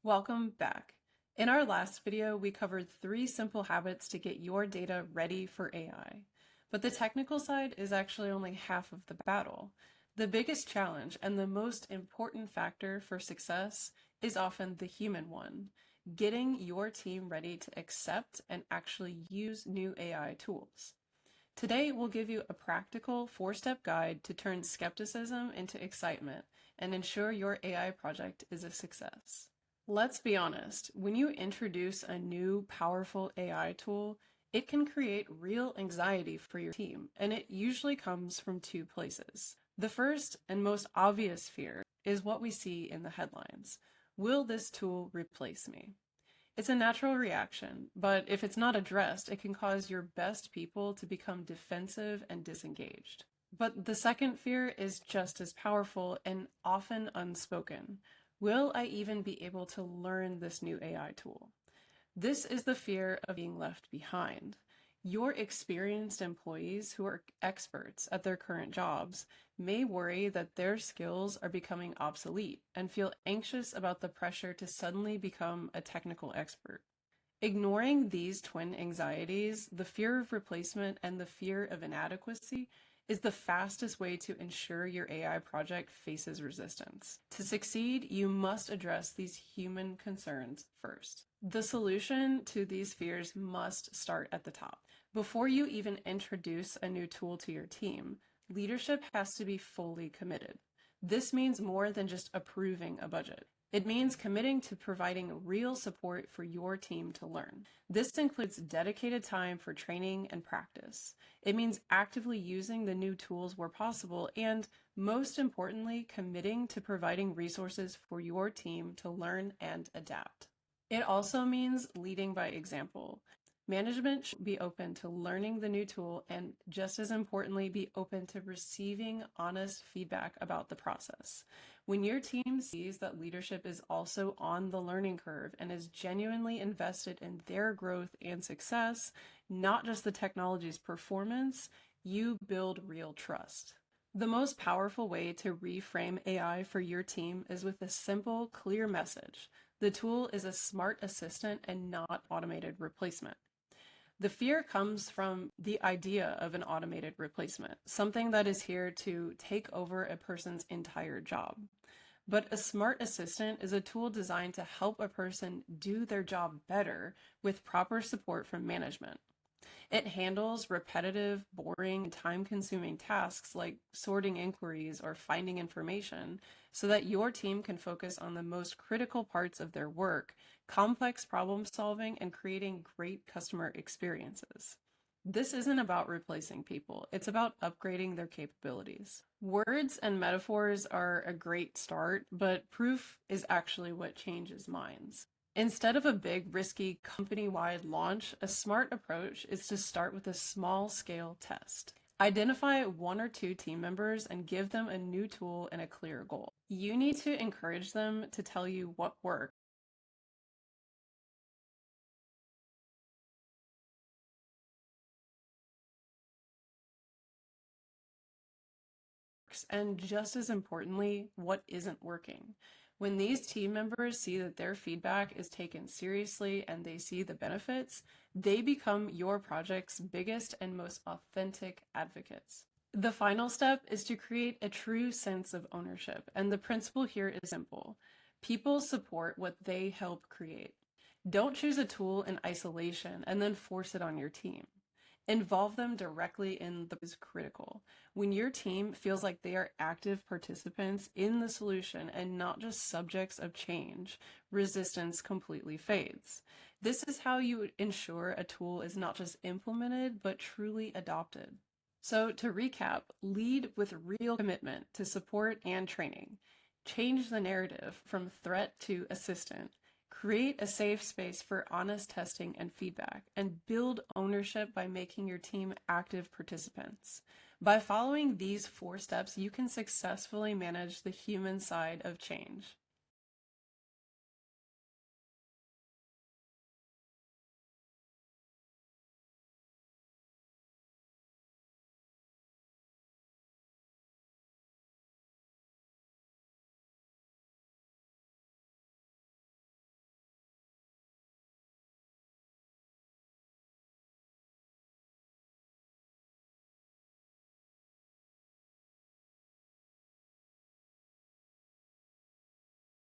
Welcome back. In our last video, we covered 3 simple habits to get your data ready for AI. But the technical side is actually only half of the battle. The biggest challenge and the most important factor for success is often the human one, getting your team ready to accept and actually use new AI tools. Today, we'll give you a practical 4-step guide to turn skepticism into excitement and ensure your AI project is a success. Let's be honest, when you introduce a new powerful AI tool, it can create real anxiety for your team, and it usually comes from 2 places. The first and most obvious fear is what we see in the headlines. Will this tool replace me? It's a natural reaction, but if it's not addressed, it can cause your best people to become defensive and disengaged. But the second fear is just as powerful and often unspoken. Will I even be able to learn this new AI tool? This is the fear of being left behind. Your experienced employees who are experts at their current jobs may worry that their skills are becoming obsolete and feel anxious about the pressure to suddenly become a technical expert. Ignoring these twin anxieties, the fear of replacement and the fear of inadequacy, is the fastest way to ensure your AI project faces resistance. To succeed, you must address these human concerns first. The solution to these fears must start at the top. Before you even introduce a new tool to your team, leadership has to be fully committed. This means more than just approving a budget. It means committing to providing real support for your team to learn. This includes dedicated time for training and practice. It means actively using the new tools where possible and, most importantly, committing to providing resources for your team to learn and adapt. It also means leading by example. Management should be open to learning the new tool and, just as importantly, be open to receiving honest feedback about the process. When your team sees that leadership is also on the learning curve and is genuinely invested in their growth and success, not just the technology's performance, you build real trust. The most powerful way to reframe AI for your team is with a simple, clear message. The tool is a smart assistant and not automated replacement. The fear comes from the idea of an automated replacement, something that is here to take over a person's entire job. But a smart assistant is a tool designed to help a person do their job better with proper support from management. It handles repetitive, boring, and time-consuming tasks like sorting inquiries or finding information so that your team can focus on the most critical parts of their work, complex problem solving, and creating great customer experiences. This isn't about replacing people, it's about upgrading their capabilities. Words and metaphors are a great start, but proof is actually what changes minds. Instead of a big, risky, company-wide launch, a smart approach is to start with a small-scale test. Identify 1 or 2 team members and give them a new tool and a clear goal. You need to encourage them to tell you what works and, just as importantly, what isn't working. When these team members see that their feedback is taken seriously and they see the benefits, they become your project's biggest and most authentic advocates. The final step is to create a true sense of ownership, and the principle here is simple. People support what they help create. Don't choose a tool in isolation and then force it on your team. Involve them directly in the is critical. When your team feels like they are active participants in the solution and not just subjects of change, resistance completely fades. This is how you ensure a tool is not just implemented, but truly adopted. So to recap, lead with real commitment to support and training. Change the narrative from threat to assistant. Create a safe space for honest testing and feedback, and build ownership by making your team active participants. By following these 4 steps, you can successfully manage the human side of change.